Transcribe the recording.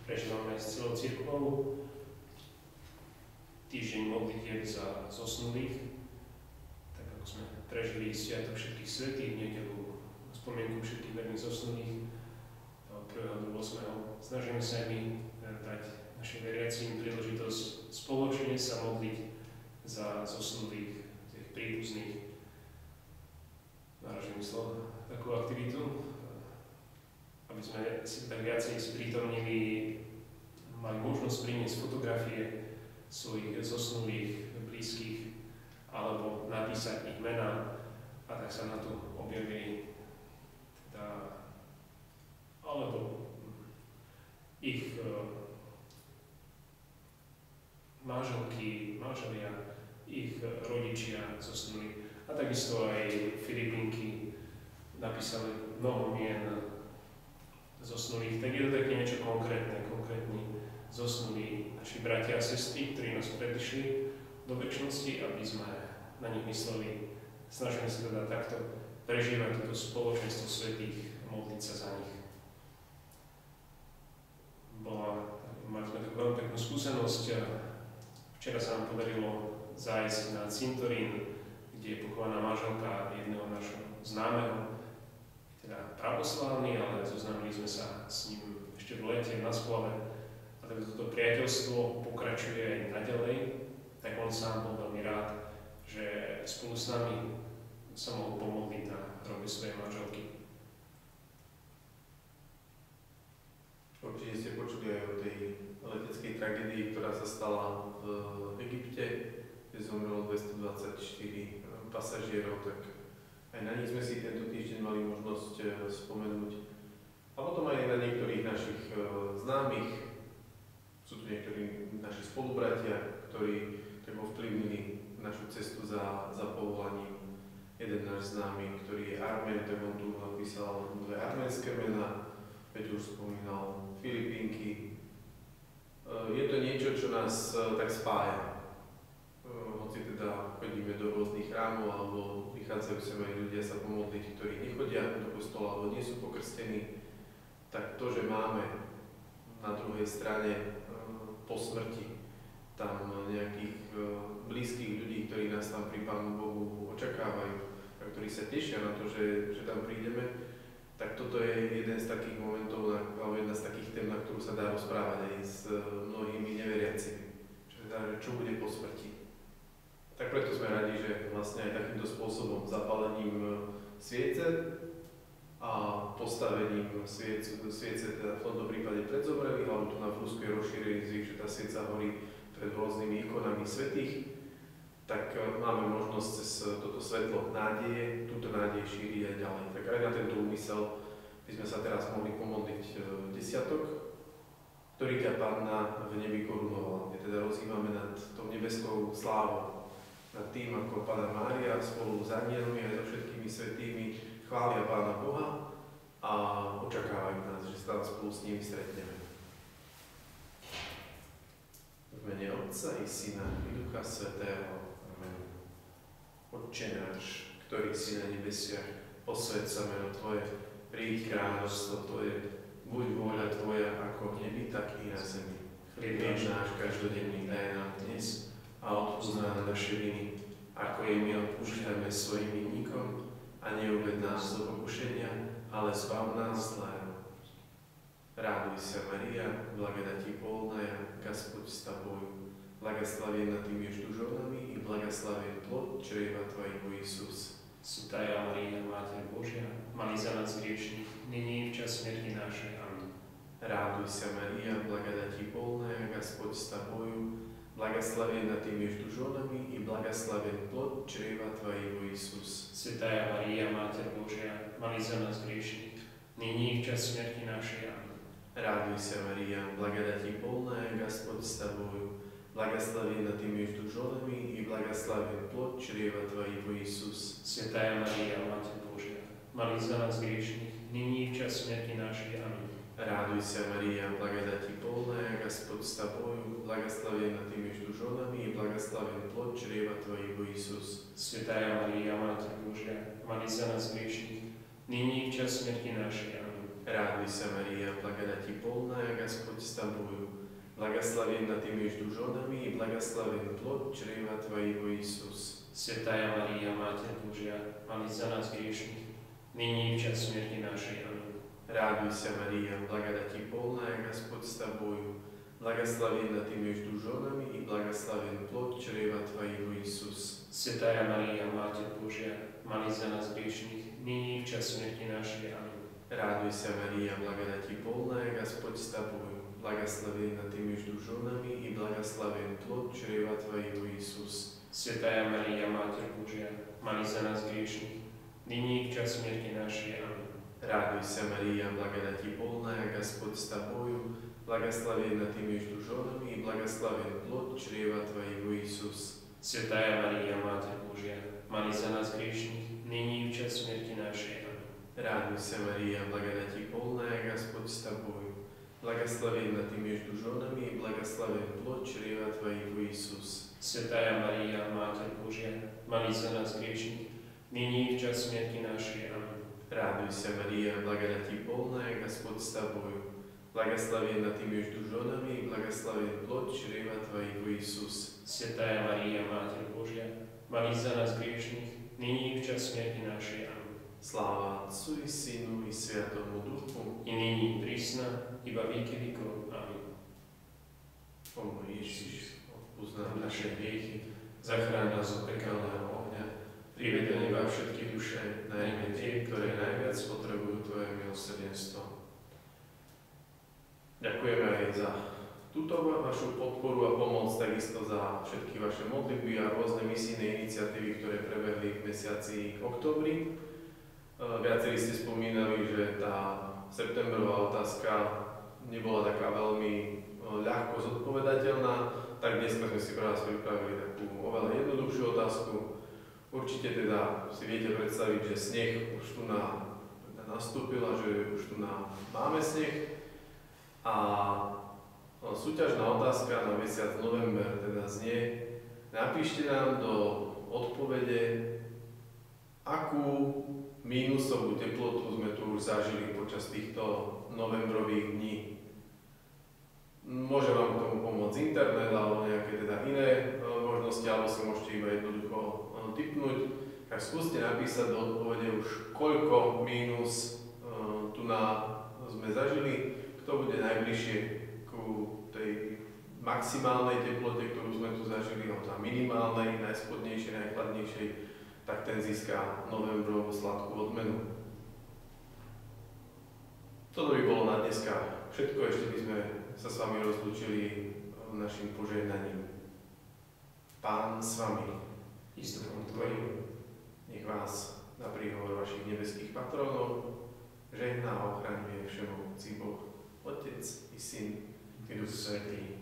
prežívame s celou cirkvou. Týždeň modlitieb za zosnulých, tak ako sme prežili Sviatok všetkých svätých v nedeľu, spomienku všetkých verných zosnulých od 1. do 8. Snažíme sa aj my dať našim veriacím príležitosť spoločne sa modliť za zosnulých, tých príbuzných. Náražím myslel takú aktivitu, aby sme si tak viacej sprítomnili, mali možnosť priniesť fotografie svojich zosnulých, blízkych, alebo napísať ich mená a tak sa na to objavili alebo ich manželky, manželia, ich rodičia zosnuli. A takisto aj Filipinky napísali mnoho mien zosnulých. Tak je to také niečo konkrétni zosnulí naši bratia a sestry, ktorí nás predišli do večnosti, aby sme na nich mysleli. Snažíme sa teda takto prežívať toto spoločenstvo svätých a modliť sa za nich. Mali sme takú veľmi peknú skúsenosť. Včera sa nám podarilo zájsť na cintorín, kde je pochovaná manželka jedného nášho známeho, teda pravoslávny, ale zoznámili sme sa s ním ešte v lete na Splave. A tak toto priateľstvo pokračuje aj naďalej, tak on sám bol veľmi rád, že spolu s nami sa mohol pomodliť na hrobe svojej manželky. Určite ste počuli aj o tej leteckej tragédii, ktorá sa stala v Egypte, kde zomrelo 224 pasažierov, tak aj na nich sme si tento týždeň mali možnosť spomenúť. A potom aj na niektorých našich známych, sú tu niektorí naši spolubratia, ktorí tak ovplyvnili našu cestu za povolaním. Jeden náš známy, ktorý je Armén, tak on tu napísal dve arménske mená, veď už spomínal Filipínky. Je to niečo, čo nás tak spája. Hoci teda chodíme do rôznych chrámov, alebo prichádzajú sem aj ľudia sa pomodliť, ktorí nechodia do kostola, alebo nie sú pokrstení, tak to, že máme na druhej strane po smrti tam nejakých blízkych ľudí, ktorí nás tam pri Pánu Bohu očakávajú a ktorí sa tešia na to, že tam prídeme, tak toto je jeden z takých momentov, alebo jedna z takých tém, na ktorú sa dá rozprávať aj s mnohými neveriacimi. Čo bude po smrti. Tak preto sme radi, že vlastne aj takýmto spôsobom, zapálením sviece a postavením sviece teda v tomto prípade pred zomrelých, alebo tu na Rusku je rozšírený zvyk, že tá svieca horí pred rôznymi ikonami svätých, tak máme možnosť cez toto svetlo nádeje, túto nádej šíriť aj ďalej. Tak aj na tento úmysel by sme sa teraz mohli pomodliť desiatok, ktorý ťa Panna v nebi korunovala, kde teda rozjímame nad tou nebeskou slávou, nad tým, ako Panna Mária spolu s anielmi aj so všetkými svätými chvália Pána Boha a očakávajú nás, že sa tam spolu s nimi stretneme. V mene Otca i Syna i Ducha Svätého. Amen. Otče náš, ktorý si na nebesiach, posväť sa meno Tvoje, príď kráľovstvo Tvoje, buď vôľa Tvoja ako v nebi, tak i na zemi. Chlieb náš každodenný daj nám dnes a odpusť nám naše viny, ako je my odpúšťame svojim vinníkom, a neuved nás do pokušenia, ale zbav nás zlého. Ráduj sa, Maria, blagodati polná, Господь с тобою, благословенна ты между женами и благословен плод чрева Твоего, Иисус. Svätá Mária, Mater Božia, mali za nás hriešných, nyní v čas smrti našej. Amen. Радуйся, Мария, благодати полная, Господь с тобою, благословенна ты между женами и благословен плод чрева Твоего, Иисус. Svätá Mária, Mater Božia, mali za nás hriešných, nyní v čas smrti našej. Amen. Радуйся, Мария, благодати полная, Господь с тобою, благословенна ты между женами и благословен плод чрева Твоего, Иисус. Svätá Mária, Mater Božia, mali za nás hriešných, nyní v čas smrti našej. Amen. Радуйся, Мария, благодати полная, Господь с тобою, благословенна ты между женами и благословен плод чрева Твоего, Иисус. Svätá Mária, Mater Božia, mali za nás hriešných, nyní v čas smrti našej. Amen. Радуйся, Мария, благодати полная, Господь с тобою. Благословенна ты между женами, и благословен плод чрева Твоего, Иисус. Svätá Maria, Mater Božia, молись за нас грешных, ныне и в час смерти нашей. Аминь. Радуйся, Мария, благодати полная, Господь с тобою. Благословенна ты между женами, и благословен плод чрева Твоего, Иисус. Svätá Maria, Mater Božia, молись за нас грешных, ныне и в час смерти нашей. Аминь. Радуйся, Мария, благодати полная, Господь с тобою. Благословенна ты между женами, и благословен плод чрева Твоего, Иисус. Svätá Maria, Mater Božia, молись за нас грешных, ныне и в час смерти нашей. Аминь. Радуйся, Мария, благодати полная, Господь с тобою. Благословенна ты между женами, и благословен плод чрева Твоего, Иисус. Svätá Maria, Mater Božia, молись за нас грешных, ныне и в час смерти нашей. Аминь. Радуйся, Мария, благодати полная, Господь с тобою. Благословенна ты между женами, и благословен плод чрева Твоего, Иисус. Svätá Maria, Mater Božia, молись за нас грешных, ныне и в час смерти нашей. Аминь. Радуйся, Мария, благодати полная, Господь с тобою. Благословенна ты между женами, и благословен плод чрева Твоего, Иисус. Svätá Maria, Mater Božia, молись за нас грешных, ныне и в час смерти нашей. Аминь. Sláva Otcu i Synu i Svätému Duchu. I nyní prísna, iba veky vekov. Amen. O môj Ježiš, odpusť nám Naše naše hriechy, zachráň nás od pekelného ohňa, prived do neba všetky duše, najmä tie, ktoré najviac potrebujú Tvoje milosrdenstvo. Ďakujeme aj za túto vašu podporu a pomoc, takisto za všetky vaše modlitby a rôzne misijné iniciatívy, ktoré prebehli v mesiaci októbri. Viacerí ste spomínali, že tá septembrová otázka nebola taká veľmi ľahko zodpovedateľná, tak dnes sme si pre vás pripravili takú oveľa jednoduchšiu otázku. Určite teda si viete predstaviť, že sneh už tu nastúpil a že už tu máme sneh. A súťažná otázka na mesiac november teda znie: napíšte nám do odpovede, akú mínusovú teplotu sme tu už zažili počas týchto novembrových dní. Môže vám k tomu pomôcť internet alebo nejaké teda iné možnosti, alebo si môžete iba jednoducho tipnúť. Tak skúste napísať do odpovede už, koľko mínus tu sme zažili, kto bude najbližšie ku tej maximálnej teplote, ktorú sme tu zažili, alebo tá minimálnej, najspodnejšej, najchladnejšej, tak ten získa novembrovú sladkú odmenu. Toto by bolo na dneska všetko, ešte by sme sa s vami rozlúčili našim požehnaním. Pán s vami, I s duchom Tvojim, nech vás na príhovor vašich nebeských patrónov žehná a ochraňuje všemohúci Boh, Otec i Syn i Duch Svätý.